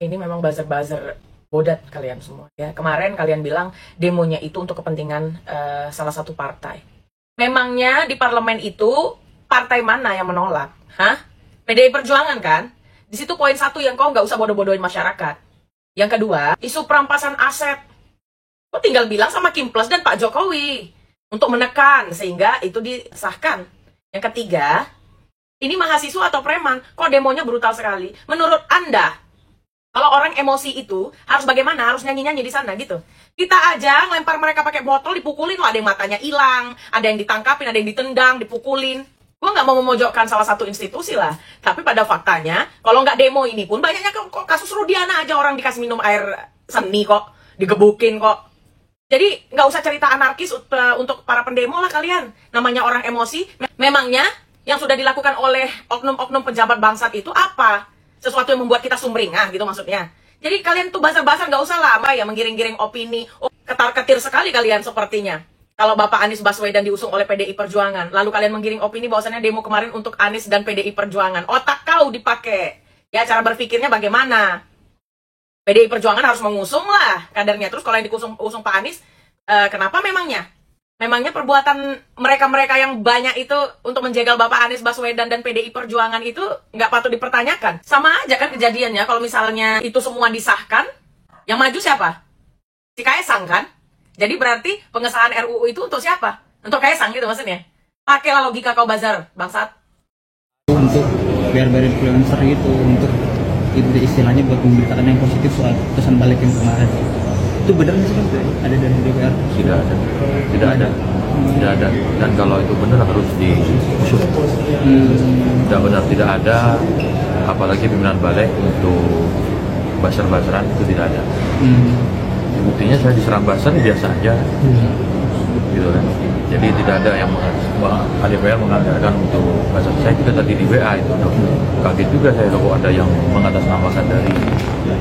Ini memang buzzer-buzzer bodat kalian semua ya. Kemarin kalian bilang demonya itu untuk kepentingan salah satu partai. Memangnya di parlemen itu partai mana yang menolak? Hah? PDI Perjuangan kan? Di situ poin satu yang kau nggak usah bodoh-bodohin masyarakat. Yang kedua, isu perampasan aset. Kau tinggal bilang sama Kim Plus dan Pak Jokowi untuk menekan sehingga itu disahkan. Yang ketiga, ini mahasiswa atau preman? Kok demonya brutal sekali? Menurut Anda, kalau orang emosi itu harus bagaimana? Harus nyanyi-nyanyi di sana gitu. Kita aja ngelempar mereka pakai botol, dipukulin loh. Ada yang matanya hilang, ada yang ditangkapin, ada yang ditendang, dipukulin. Gue nggak mau memojokkan salah satu institusi lah. Tapi pada faktanya, kalau nggak demo ini pun banyaknya kok kasus Rudiana aja orang dikasih minum air seni kok, digebukin kok. Jadi nggak usah cerita anarkis untuk para pendemo lah kalian. Namanya orang emosi. Memangnya yang sudah dilakukan oleh oknum-oknum pejabat bangsat itu apa? Sesuatu yang membuat kita sumringah gitu maksudnya. Jadi kalian tuh basar-basar nggak usah lama ya menggiring-giring opini. Oh, ketar-ketir sekali kalian sepertinya. Kalau Bapak Anies Baswedan diusung oleh PDI Perjuangan, lalu kalian menggiring opini bahwasannya demo kemarin untuk Anies dan PDI Perjuangan. Otak kau dipakai. Ya cara berpikirnya bagaimana? PDI Perjuangan harus mengusung lah kadernya. Terus kalau yang diusung Pak Anies, kenapa memangnya? Memangnya perbuatan mereka-mereka yang banyak itu untuk menjegal Bapak Anies Baswedan dan PDI Perjuangan itu nggak patut dipertanyakan. Sama aja kan kejadiannya kalau misalnya itu semua disahkan, yang maju siapa? Si Kaesang kan? Jadi berarti pengesahan RUU itu untuk siapa? Untuk Kaesang gitu maksudnya? Pakailah logika kau bazar, bangsat. Untuk biar influencer itu, untuk itu istilahnya buat memberitakan yang positif soal pesan balik yang kemarin. Itu benar nggak sih kan ada dari DPR? Tidak ada, tidak ada, tidak ada. Dan kalau itu benar harus diusut. Tidak benar, tidak ada. Apalagi pimpinan balik untuk baser-baseran itu tidak ada. Buktinya saya diserang baser biasa aja, gitu kan. Jadi tidak ada yang DPR mengatakan untuk baser. Saya juga tadi di WA itu, kaget juga saya kalau ada yang mengatasnamakan dari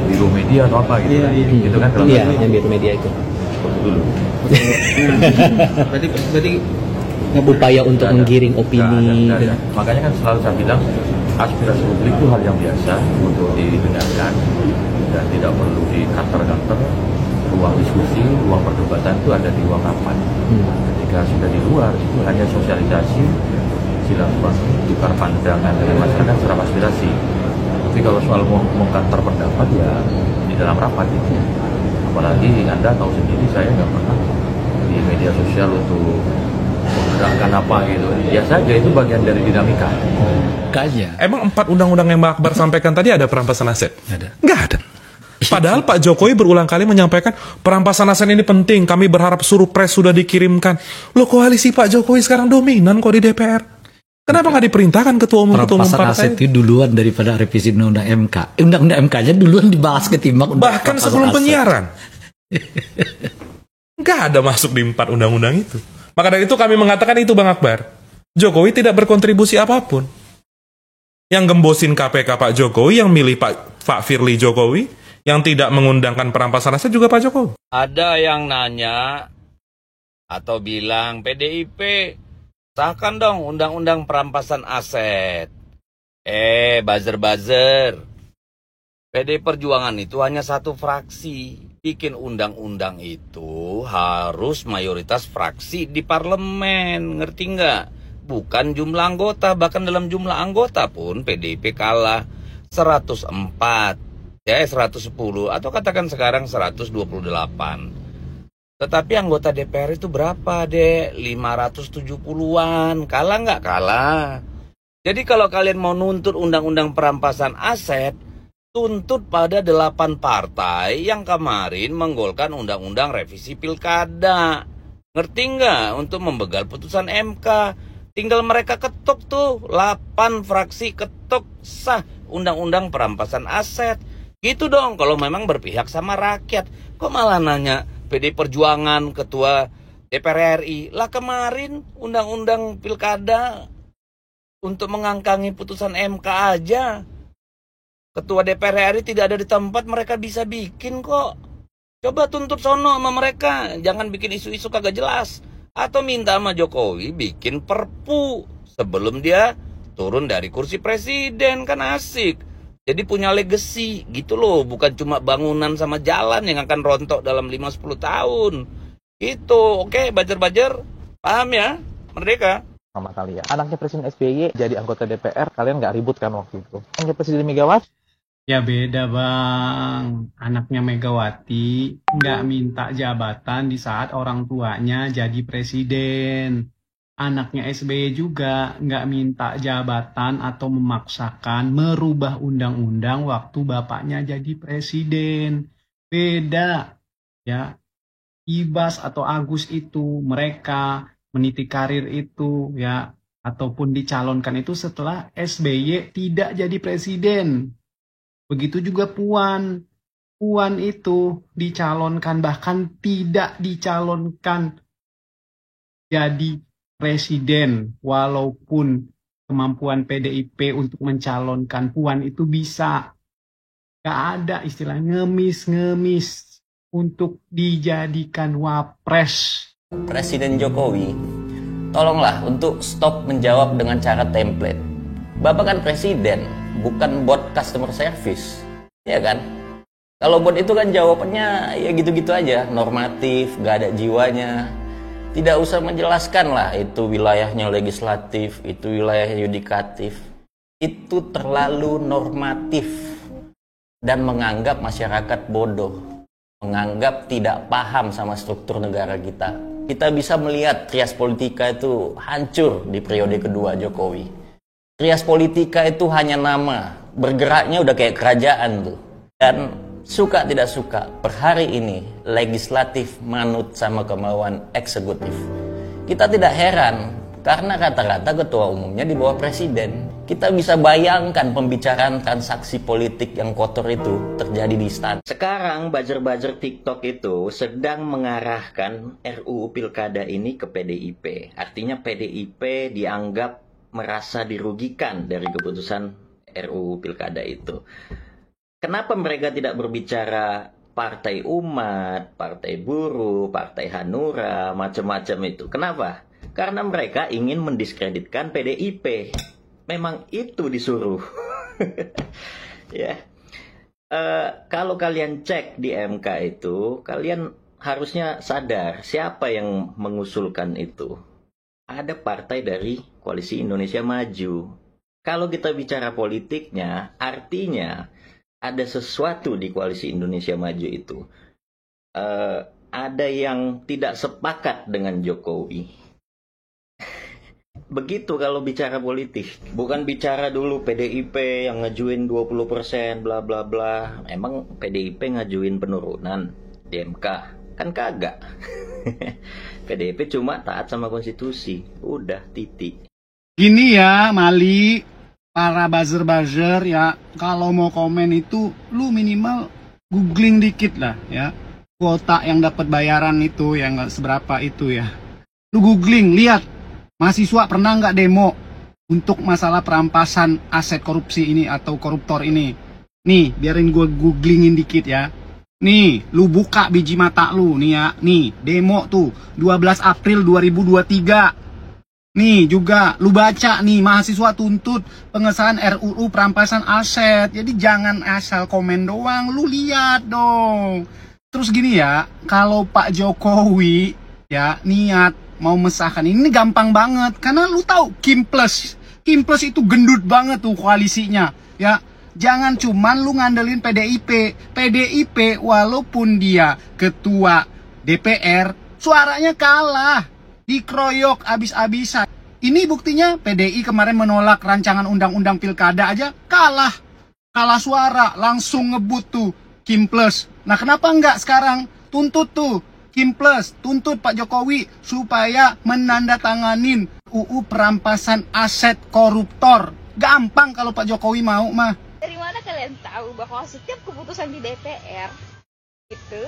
biro media atau apa gitu, gitu kan? Iya, yang biro media itu. Dulu. berarti upaya untuk menggiring opini. Ada. Makanya kan selalu saya bilang aspirasi publik itu hal yang biasa untuk didengarkan dan tidak perlu dikantor-kantor. Ruang diskusi, ruang perdebatan itu ada di ruang rapat. Ketika sudah di luar itu hanya sosialisasi, silaturahmi, tukar pandangan dengan masyarakat secara aspirasi. Tapi kalau soal mengkantor pendapat ya di dalam rapat itu. Apalagi Anda tahu sendiri saya nggak pernah di media sosial untuk menggerakkan apa gitu. Ya saja itu bagian dari dinamika. Kayaknya. Emang 4 undang-undang yang Mbak Akbar sampaikan tadi ada perampasan aset? Nggak ada. Padahal Pak Jokowi berulang kali menyampaikan perampasan aset ini penting. Kami berharap surpres sudah dikirimkan. Loh, koalisi Pak Jokowi sekarang dominan kok di DPR. Kenapa nggak diperintahkan ketua umum partai? Perampasan aset itu duluan daripada revisi undang-undang MK. Undang-undang MK-nya duluan dibahas ketimbang bahkan sebelum penyiaran. Nggak ada masuk di 4 undang-undang itu. Maka dari itu kami mengatakan itu Bang Akbar. Jokowi tidak berkontribusi apapun. Yang gembosin KPK Pak Jokowi, yang milih Pak Firly Jokowi, yang tidak mengundangkan perampasan aset juga Pak Jokowi. Ada yang nanya atau bilang PDIP sahkan dong undang-undang perampasan aset. Buzzer-buzzer. PDI Perjuangan itu hanya satu fraksi. Bikin undang-undang itu harus mayoritas fraksi di parlemen. Ngerti nggak? Bukan jumlah anggota. Bahkan dalam jumlah anggota pun PDIP kalah 104. Ya 110 atau katakan sekarang 128. Tetapi anggota DPR itu berapa deh? 570-an. Kalah nggak? Kalah. Jadi kalau kalian mau nuntut undang-undang perampasan aset, tuntut pada 8 partai yang kemarin menggolkan undang-undang revisi pilkada. Ngerti nggak? Untuk membegal putusan MK. Tinggal mereka ketuk tuh, 8 fraksi ketuk sah undang-undang perampasan aset. Gitu dong kalau memang berpihak sama rakyat. Kok malah nanya PDI Perjuangan, Ketua DPR RI. Lah kemarin undang-undang pilkada untuk mengangkangi putusan MK aja. Ketua DPR RI tidak ada di tempat, mereka bisa bikin kok. Coba tuntut sono sama mereka. Jangan bikin isu-isu kagak jelas. Atau minta sama Jokowi bikin perpu sebelum dia turun dari kursi presiden. Kan asik. Jadi punya legacy gitu loh, bukan cuma bangunan sama jalan yang akan rontok dalam 5-10 tahun. Gitu, oke, bajer-bajer, paham ya, Merdeka. Sama kalian. Anaknya Presiden SBY jadi anggota DPR, kalian nggak ribut kan waktu itu? Anaknya Presiden Megawati? Ya beda bang, anaknya Megawati nggak minta jabatan di saat orang tuanya jadi presiden. Anaknya SBY juga nggak minta jabatan atau memaksakan merubah undang-undang waktu bapaknya jadi presiden. Beda, ya. Ibas atau Agus itu mereka meniti karir itu, ya, ataupun dicalonkan itu setelah SBY tidak jadi presiden. Begitu juga Puan. Puan itu dicalonkan, bahkan tidak dicalonkan jadi presiden. Walaupun kemampuan PDIP untuk mencalonkan Puan itu bisa. Gak ada istilah ngemis-ngemis untuk dijadikan wapres. Presiden Jokowi, tolonglah untuk stop menjawab dengan cara template. Bapak kan presiden, bukan bot customer service, ya kan? Kalau bot itu kan jawabannya ya gitu-gitu aja, normatif, gak ada jiwanya. Tidak usah menjelaskan lah, itu wilayahnya legislatif, itu wilayahnya yudikatif. Itu terlalu normatif dan menganggap masyarakat bodoh, menganggap tidak paham sama struktur negara kita. Kita bisa melihat trias politika itu hancur di periode kedua Jokowi. Trias politika itu hanya nama, bergeraknya udah kayak kerajaan tuh. Dan suka tidak suka, per hari ini legislatif manut sama kemauan eksekutif. Kita tidak heran, karena rata-rata ketua umumnya di bawah presiden. Kita bisa bayangkan pembicaraan transaksi politik yang kotor itu terjadi di istana. Sekarang buzzer-buzzer TikTok itu sedang mengarahkan RUU Pilkada ini ke PDIP. Artinya PDIP dianggap merasa dirugikan dari keputusan RUU Pilkada itu. Kenapa mereka tidak berbicara Partai Umat, Partai Buruh, Partai Hanura, macam-macam itu? Kenapa? Karena mereka ingin mendiskreditkan PDIP. Memang itu disuruh. Ya. Kalau kalian cek di MK itu, kalian harusnya sadar siapa yang mengusulkan itu. Ada partai dari Koalisi Indonesia Maju. Kalau kita bicara politiknya, artinya ada sesuatu di Koalisi Indonesia Maju itu. Ada yang tidak sepakat dengan Jokowi. Begitu kalau bicara politik. Bukan bicara dulu PDIP yang ngajuin 20%, bla bla bla. Emang PDIP ngajuin penurunan di MK? Kan kagak. PDIP cuma taat sama konstitusi. Udah, titik. Gini ya, Mali, para buzzer-buzzer ya, kalau mau komen itu lu minimal googling dikit lah ya. Kuota yang dapat bayaran itu yang nggak seberapa itu ya. Lu googling, lihat mahasiswa pernah nggak demo untuk masalah perampasan aset korupsi ini atau koruptor ini. Nih, biarin gue googlingin dikit ya. Nih, lu buka biji mata lu nih ya. Nih, demo tuh 12 April 2023. Nih juga lu baca nih, mahasiswa tuntut pengesahan RUU perampasan aset. Jadi jangan asal komen doang, lu lihat dong. Terus gini ya, kalau Pak Jokowi ya niat mau mesahkan ini gampang banget, karena lu tahu Kim Plus itu gendut banget tuh koalisinya ya. Jangan cuman lu ngandelin PDIP walaupun dia ketua DPR suaranya kalah, dikeroyok abis-abisan. Ini buktinya PDI kemarin menolak rancangan undang-undang pilkada aja kalah suara, langsung ngebut tuh Kim Plus. Nah kenapa enggak sekarang tuntut tuh Kim Plus, tuntut Pak Jokowi supaya menandatanganin UU perampasan aset koruptor. Gampang kalau Pak Jokowi mau mah. Dari mana kalian tahu bahwa setiap keputusan di DPR itu?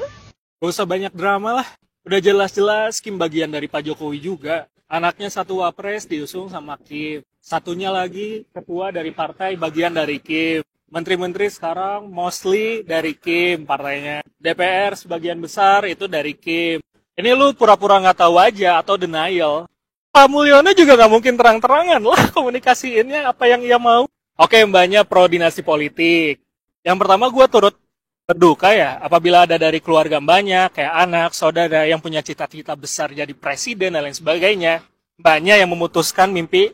Gak usah banyak drama lah. Udah jelas-jelas Kim bagian dari Pak Jokowi juga. Anaknya satu wapres diusung sama Kim. Satunya lagi ketua dari partai bagian dari Kim. Menteri-menteri sekarang mostly dari Kim partainya. DPR sebagian besar itu dari Kim. Ini lu pura-pura nggak tahu aja atau denial. Pak Mulyono juga nggak mungkin terang-terangan lah komunikasiinnya apa yang ia mau. Oke, mbaknya pro dinasti politik. Yang pertama gue turut berduka ya apabila ada dari keluarga mbaknya, kayak anak, saudara yang punya cita-cita besar jadi presiden dan lain sebagainya. Mbaknya yang memutuskan mimpi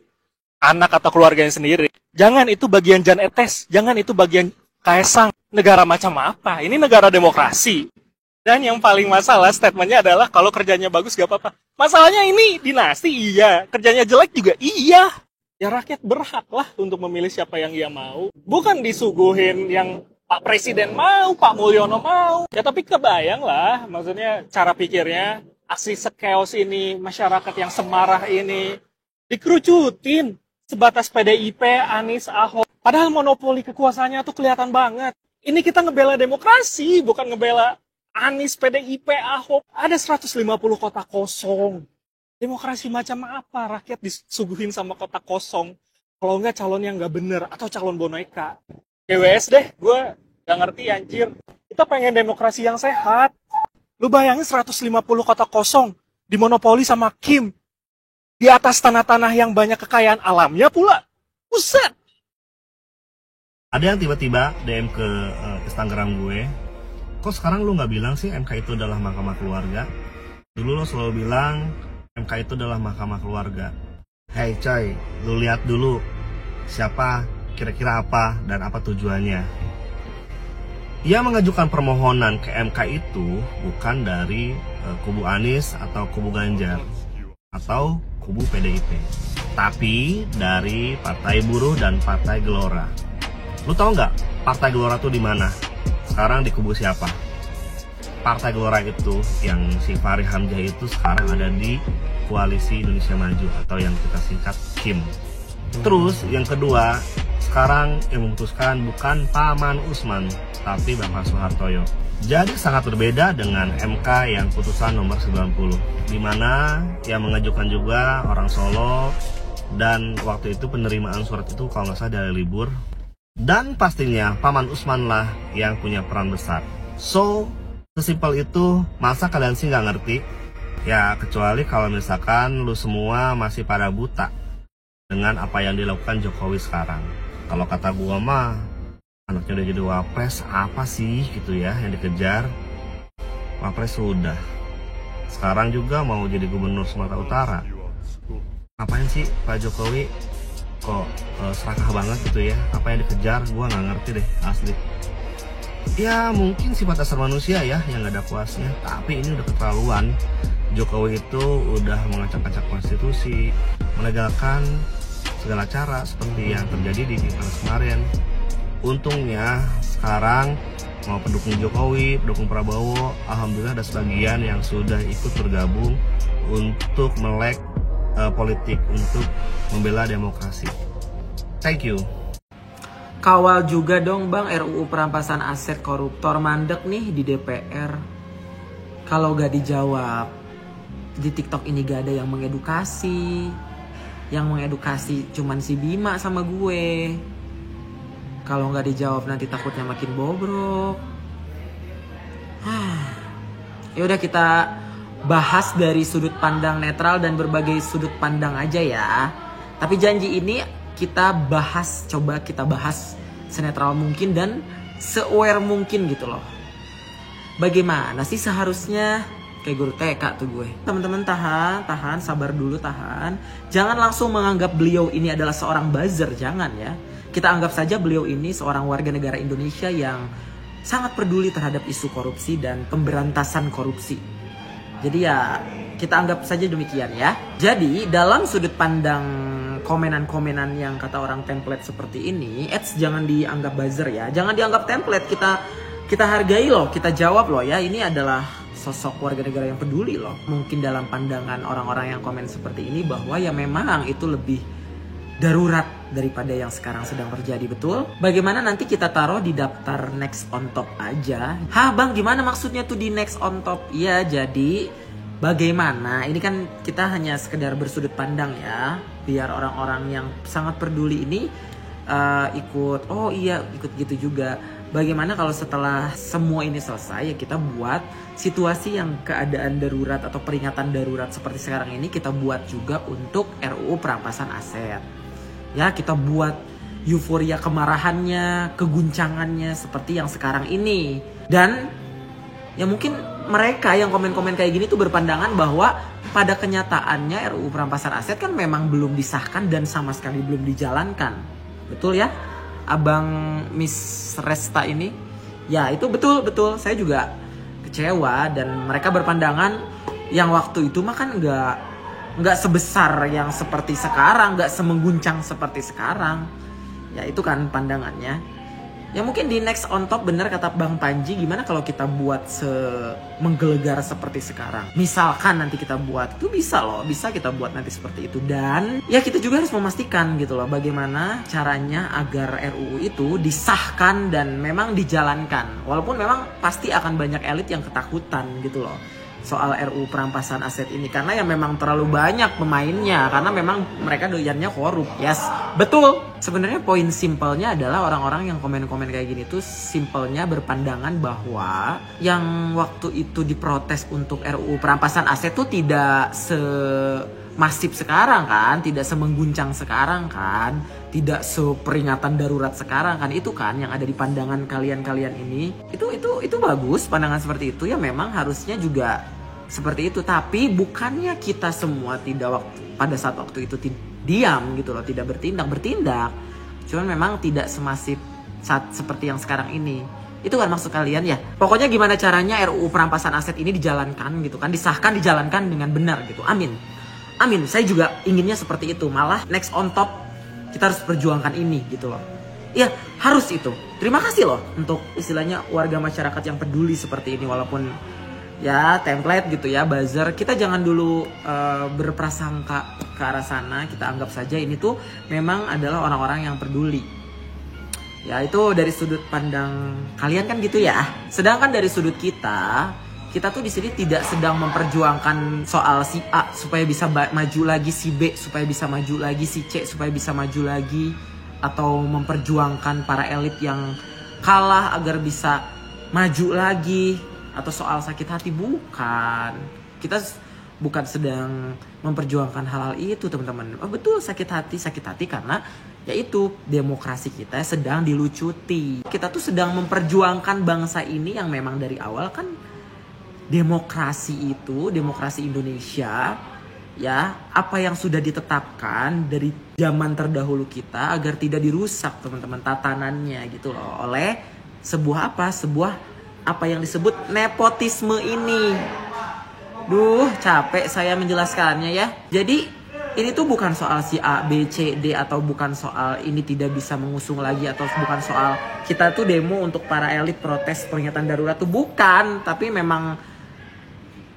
anak atau keluarganya sendiri. Jangan itu bagian Jan Etes, jangan itu bagian Kaesang. Negara macam apa? Ini negara demokrasi. Dan yang paling masalah statementnya adalah kalau kerjanya bagus gak apa-apa. Masalahnya ini dinasti iya, kerjanya jelek juga iya. Ya rakyat berhak lah untuk memilih siapa yang ia mau. Bukan disuguhin yang Pak Presiden mau, Pak Mulyono mau. Ya tapi kebayang lah, maksudnya cara pikirnya, aksi sekeos ini, masyarakat yang semarah ini, dikerucutin sebatas PDIP, Anies, Ahok. Padahal monopoli kekuasaannya tuh kelihatan banget. Ini kita ngebela demokrasi, bukan ngebela Anies, PDIP, Ahok. Ada 150 kota kosong. Demokrasi macam apa rakyat disuguhin sama kota kosong? Kalau nggak calon yang nggak bener atau calon boneka. GWS deh, gue nggak ngerti anjir. Kita pengen demokrasi yang sehat. Lu bayangin 150 kota kosong dimonopoli sama Kim. Di atas tanah-tanah yang banyak kekayaan alamnya pula. Buset! Ada yang tiba-tiba DM ke Instagram gue. Kok sekarang lu nggak bilang sih MK itu adalah mahkamah keluarga? Dulu lo selalu bilang MK itu adalah mahkamah keluarga. Hey coy, lu lihat dulu siapa, kira-kira apa, dan apa tujuannya. Ia mengajukan permohonan ke MK itu bukan dari kubu Anies atau kubu Ganjar atau kubu PDIP, tapi dari Partai Buruh dan Partai Gelora. Lu tahu nggak Partai Gelora tuh di mana? Sekarang di kubu siapa? Partai Gelora itu yang si Fahri Hamzah itu sekarang ada di Koalisi Indonesia Maju atau yang kita singkat KIM. Terus yang kedua, sekarang yang memutuskan bukan Paman Usman tapi Bapak Soehartoyo. Jadi sangat berbeda dengan MK yang putusan nomor 90, di mana yang mengajukan juga orang Solo, dan waktu itu penerimaan surat itu kalau nggak salah dari libur. Dan pastinya Paman Usman lah yang punya peran besar. So, sesimpel itu, masa kalian sih nggak ngerti? Ya, kecuali kalau misalkan lu semua masih pada buta dengan apa yang dilakukan Jokowi sekarang. Kalau kata gua mah, anaknya udah jadi wapres, apa sih gitu ya yang dikejar? Wapres sudah. Sekarang juga mau jadi gubernur Sumatera Utara. Ngapain sih Pak Jokowi kok serakah banget gitu ya? Apa yang dikejar? Gua nggak ngerti deh, asli. Ya mungkin sifat dasar manusia ya yang gak ada puasnya. Tapi ini udah keterlaluan. Jokowi itu udah mengacak-acak konstitusi, melegalkan segala cara seperti yang terjadi di Pilpres kemarin. Untungnya sekarang mau pendukung Jokowi, pendukung Prabowo, alhamdulillah ada sebagian yang sudah ikut bergabung untuk melek politik, untuk membela demokrasi. Thank you. Kawal juga dong bang RUU perampasan aset koruptor, mandek nih di DPR. Kalau gak dijawab, di TikTok ini gak ada yang mengedukasi. Yang mengedukasi cuman si Bima sama gue. Kalau gak dijawab nanti takutnya makin bobrok. Yaudah kita bahas dari sudut pandang netral dan berbagai sudut pandang aja ya. Tapi janji ini kita bahas, coba kita bahas senetral mungkin dan se-aware mungkin gitu loh. Bagaimana sih seharusnya, kayak guru TK tuh gue. Teman-teman tahan, sabar dulu, tahan. Jangan langsung menganggap beliau ini adalah seorang buzzer, jangan ya. Kita anggap saja beliau ini seorang warga negara Indonesia yang sangat peduli terhadap isu korupsi dan pemberantasan korupsi. Jadi ya kita anggap saja demikian ya. Jadi dalam sudut pandang komenan-komenan yang kata orang template seperti ini, jangan dianggap buzzer ya, jangan dianggap template. Kita hargai loh, kita jawab loh ya. Ini adalah sosok warga negara yang peduli loh. Mungkin dalam pandangan orang-orang yang komen seperti ini bahwa ya memang itu lebih darurat daripada yang sekarang sedang terjadi, betul? Bagaimana nanti kita taruh di daftar next on top aja? Hah bang, gimana maksudnya tuh di next on top? Ya jadi bagaimana, ini kan kita hanya sekedar bersudut pandang ya, biar orang-orang yang sangat peduli ini ikut gitu juga. Bagaimana kalau setelah semua ini selesai ya kita buat situasi yang keadaan darurat atau peringatan darurat seperti sekarang ini, kita buat juga untuk RUU perampasan aset. Ya kita buat euforia kemarahannya, keguncangannya seperti yang sekarang ini. Dan ya mungkin mereka yang komen-komen kayak gini tuh berpandangan bahwa pada kenyataannya RUU perampasan aset kan memang belum disahkan dan sama sekali belum dijalankan. Betul ya, Abang Miss Resta ini? Ya itu betul. Saya juga kecewa dan mereka berpandangan yang waktu itu mah kan nggak sebesar yang seperti sekarang, nggak semengguncang seperti sekarang. Ya itu kan pandangannya. Ya mungkin di next on top bener kata Bang Panji, gimana kalau kita buat menggelegar seperti sekarang. Misalkan nanti kita buat, itu bisa loh, bisa kita buat nanti seperti itu. Dan ya kita juga harus memastikan gitu loh bagaimana caranya agar RUU itu disahkan dan memang dijalankan. Walaupun memang pasti akan banyak elit yang ketakutan gitu loh soal RUU perampasan aset ini, karena ya memang terlalu banyak pemainnya, karena memang mereka doyannya korup. Yes, betul. Sebenarnya poin simpelnya adalah orang-orang yang komen-komen kayak gini tuh simpelnya berpandangan bahwa yang waktu itu diprotes untuk RUU perampasan aset tuh tidak semasif sekarang kan, tidak semengguncang sekarang kan, tidak seperingatan darurat sekarang kan. Itu kan yang ada di pandangan kalian-kalian ini. Itu bagus pandangan seperti itu, ya memang harusnya juga seperti itu. Tapi bukannya kita semua tidak pada saat waktu itu diam gitu loh, tidak bertindak. Cuman memang tidak semasif saat seperti yang sekarang ini. Itu kan maksud kalian ya. Pokoknya gimana caranya RUU perampasan aset ini dijalankan gitu kan, disahkan, dijalankan dengan benar gitu. Amin. Saya juga inginnya seperti itu. Malah next on top kita harus perjuangkan ini gitu loh. Ya harus itu. Terima kasih loh untuk istilahnya warga masyarakat yang peduli seperti ini. Walaupun ya template gitu ya, buzzer. Kita jangan dulu berprasangka ke arah sana. Kita anggap saja ini tuh memang adalah orang-orang yang peduli. Ya itu dari sudut pandang kalian kan gitu ya. Sedangkan dari sudut kita tuh di sini tidak sedang memperjuangkan soal si A supaya bisa maju lagi, si B supaya bisa maju lagi, si C supaya bisa maju lagi, atau memperjuangkan para elit yang kalah agar bisa maju lagi, atau soal sakit hati. Bukan. Kita bukan sedang memperjuangkan hal-hal itu, teman-teman. Oh, betul, sakit hati karena yaitu demokrasi kita sedang dilucuti. Kita tuh sedang memperjuangkan bangsa ini yang memang dari awal kan demokrasi Indonesia ya, apa yang sudah ditetapkan dari zaman terdahulu kita agar tidak dirusak, teman-teman, tatanannya gitu loh, oleh sebuah apa yang disebut nepotisme ini. Duh, capek saya menjelaskannya ya. Jadi ini tuh bukan soal si A, B, C, D, atau bukan soal ini tidak bisa mengusung lagi, atau bukan soal kita tuh demo untuk para elit protes peringatan darurat tuh, bukan. Tapi memang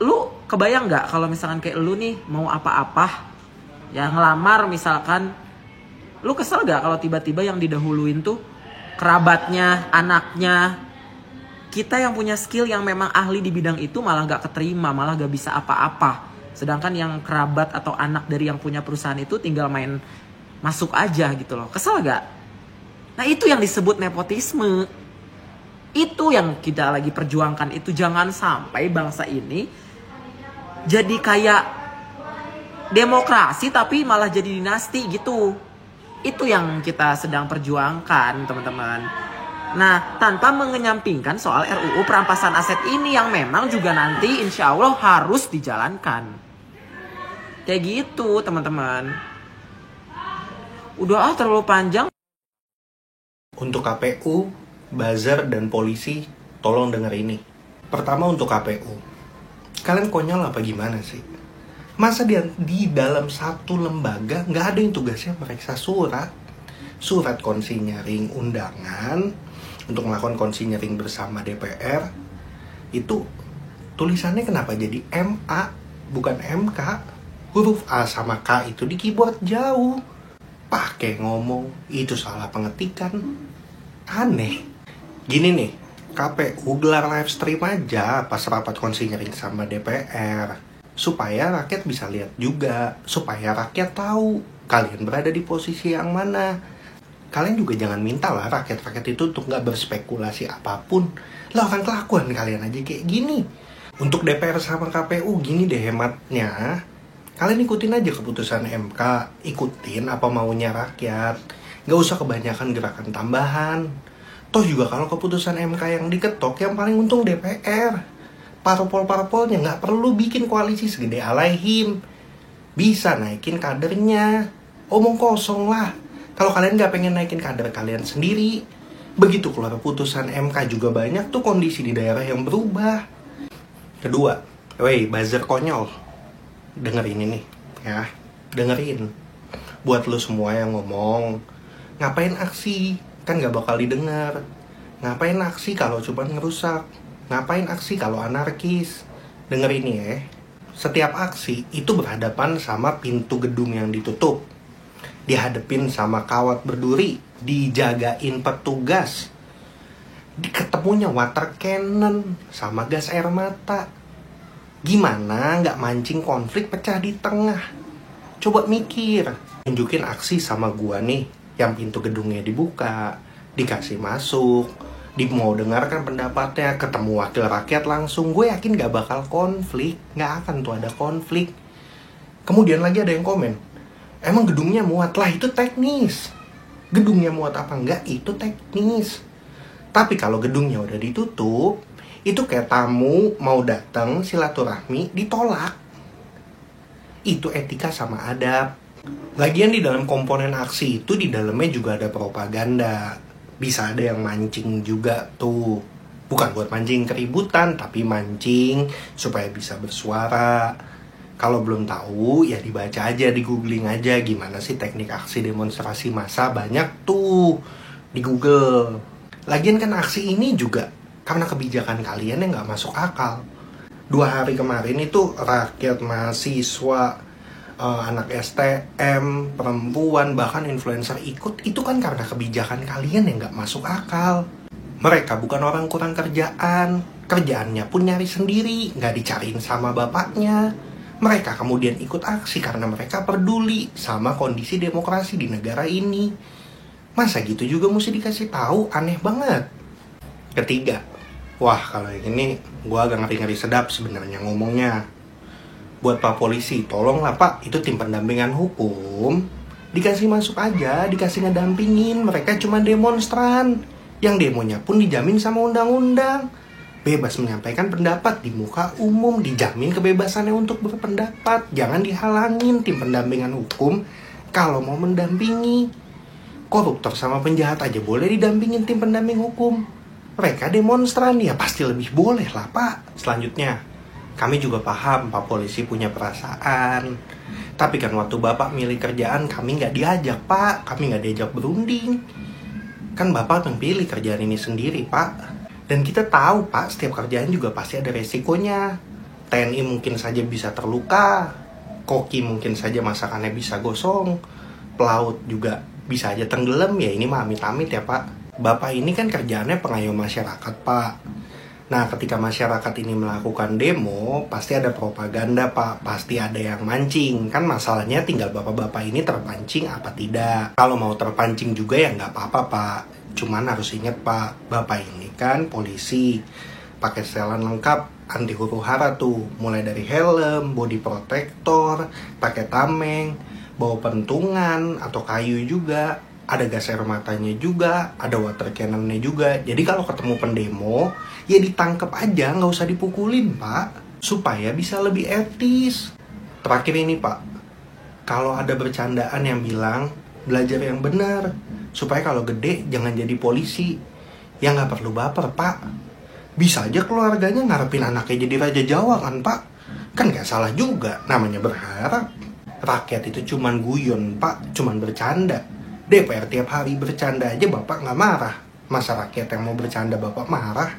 lu kebayang nggak kalau misalkan kayak lu nih mau apa-apa ya, ngelamar misalkan, lu kesel nggak kalau tiba-tiba yang didahuluin tuh kerabatnya, anaknya, kita yang punya skill yang memang ahli di bidang itu malah nggak keterima, malah nggak bisa apa-apa. Sedangkan yang kerabat atau anak dari yang punya perusahaan itu tinggal main masuk aja gitu loh. Kesel nggak? Nah itu yang disebut nepotisme. Itu yang kita lagi perjuangkan itu. Jangan sampai bangsa ini jadi kayak demokrasi tapi malah jadi dinasti gitu. Itu yang kita sedang perjuangkan, teman-teman. Nah, tanpa mengenyampingkan soal RUU perampasan aset ini yang memang juga nanti insya Allah harus dijalankan. Kayak gitu, teman-teman. Udah terlalu panjang. Untuk KPU, buzzer, dan polisi, tolong denger ini. Pertama untuk KPU. Kalian konyol apa gimana sih? Masa di dalam satu lembaga nggak ada yang tugasnya meriksa surat konsinyering undangan untuk melakukan konsinyering bersama DPR, itu tulisannya kenapa jadi MA bukan MK? Huruf A sama K itu di keyboard jauh. Pakai ngomong itu salah pengetikan. Aneh. Gini nih, KPU gelar live stream aja pas rapat konsinyering sama DPR, supaya rakyat bisa lihat juga, supaya rakyat tahu kalian berada di posisi yang mana. Kalian juga jangan minta lah rakyat-rakyat itu untuk gak berspekulasi apapun. Lah kan kelakuan kalian aja kayak gini. Untuk DPR sama KPU gini deh hematnya, kalian ikutin aja keputusan MK, ikutin apa maunya rakyat. Gak usah kebanyakan gerakan tambahan. Toh juga kalau keputusan MK yang diketok, yang paling untung DPR. Parpol-parpolnya gak perlu bikin koalisi segede alaihim. Bisa naikin kadernya. Omong kosong lah. Kalau kalian gak pengen naikin kader kalian sendiri, begitu keluar putusan MK juga banyak tuh kondisi di daerah yang berubah. Kedua, buzzer konyol. Dengerin ini ya. Dengerin. Buat lu semua yang ngomong, ngapain aksi? Kan gak bakal didengar. Ngapain aksi kalau cuma ngerusak? Ngapain aksi kalau anarkis? Denger ini ya. Setiap aksi itu berhadapan sama pintu gedung yang ditutup. Dihadepin sama kawat berduri. Dijagain petugas. Ketemunya water cannon sama gas air mata. Gimana gak mancing konflik pecah di tengah? Coba mikir. Tunjukin aksi sama gua nih, yang pintu gedungnya dibuka, dikasih masuk, mau dengarkan pendapatnya, ketemu wakil rakyat langsung. Gue yakin gak bakal konflik. Gak akan tuh ada konflik. Kemudian lagi ada yang komen, emang gedungnya muat? Lah itu teknis. Gedungnya muat apa enggak itu teknis. Tapi kalau gedungnya udah ditutup, itu kayak tamu mau datang silaturahmi ditolak. Itu etika sama adab. Lagian di dalam komponen aksi itu di dalamnya juga ada propaganda. Bisa ada yang mancing juga tuh. Bukan buat mancing keributan, tapi mancing supaya bisa bersuara. Kalau belum tahu ya dibaca aja, di googling aja gimana sih teknik aksi demonstrasi massa, banyak tuh di Google. Lagian kan aksi ini juga karena kebijakan kalian yang gak masuk akal. 2 hari kemarin itu rakyat, mahasiswa, anak STM, perempuan, bahkan influencer ikut. Itu kan karena kebijakan kalian yang gak masuk akal. Mereka bukan orang kurang kerjaan. Kerjaannya pun nyari sendiri, gak dicariin sama bapaknya. Mereka kemudian ikut aksi karena mereka peduli sama kondisi demokrasi di negara ini. Masa gitu juga mesti dikasih tahu? Aneh banget. Ketiga, wah kalau yang ini gue agak ngeri-ngeri sedap sebenarnya ngomongnya. Buat Pak Polisi, tolonglah Pak, itu tim pendampingan hukum. Dikasih masuk aja, dikasih ngedampingin. Mereka cuma demonstran. Yang demonya pun dijamin sama undang-undang. Bebas menyampaikan pendapat di muka umum. Dijamin kebebasannya untuk berpendapat. Jangan dihalangin tim pendampingan hukum kalau mau mendampingi. Koruptor sama penjahat aja boleh didampingin tim pendamping hukum. Mereka demonstran, ya pasti lebih boleh lah Pak. Selanjutnya, kami juga paham Pak Polisi punya perasaan. Tapi kan waktu Bapak milih kerjaan kami nggak diajak Pak. Kami nggak diajak berunding. Kan Bapak yang pilih kerjaan ini sendiri Pak. Dan kita tahu Pak, setiap kerjaan juga pasti ada resikonya. TNI mungkin saja bisa terluka. Koki mungkin saja masakannya bisa gosong. Pelaut juga bisa aja tenggelam. Ya ini mah amit-amit ya Pak. Bapak ini kan kerjaannya pengayom masyarakat Pak. Nah, ketika masyarakat ini melakukan demo, pasti ada propaganda, Pak. Pasti ada yang mancing. Kan masalahnya tinggal bapak-bapak ini terpancing apa tidak. Kalau mau terpancing juga ya nggak apa-apa, Pak. Cuman harus ingat, Pak, Bapak ini kan polisi. Pakai setelan lengkap, anti huru-hara tuh. Mulai dari helm, body protector, pakai tameng, bawa pentungan atau kayu juga. Ada gas air matanya juga, ada water cannonnya juga. Jadi kalau ketemu pendemo, ya ditangkep aja, nggak usah dipukulin Pak, supaya bisa lebih etis. Terakhir ini Pak, kalau ada bercandaan yang bilang belajar yang benar, supaya kalau gede jangan jadi polisi. Ya nggak perlu baper Pak. Bisa aja keluarganya ngarepin anaknya jadi Raja Jawa kan Pak. Kan nggak salah juga, namanya berharap. Rakyat itu cuman guyon Pak, cuman bercanda. DPR tiap hari bercanda aja Bapak nggak marah. Masa rakyat yang mau bercanda Bapak marah?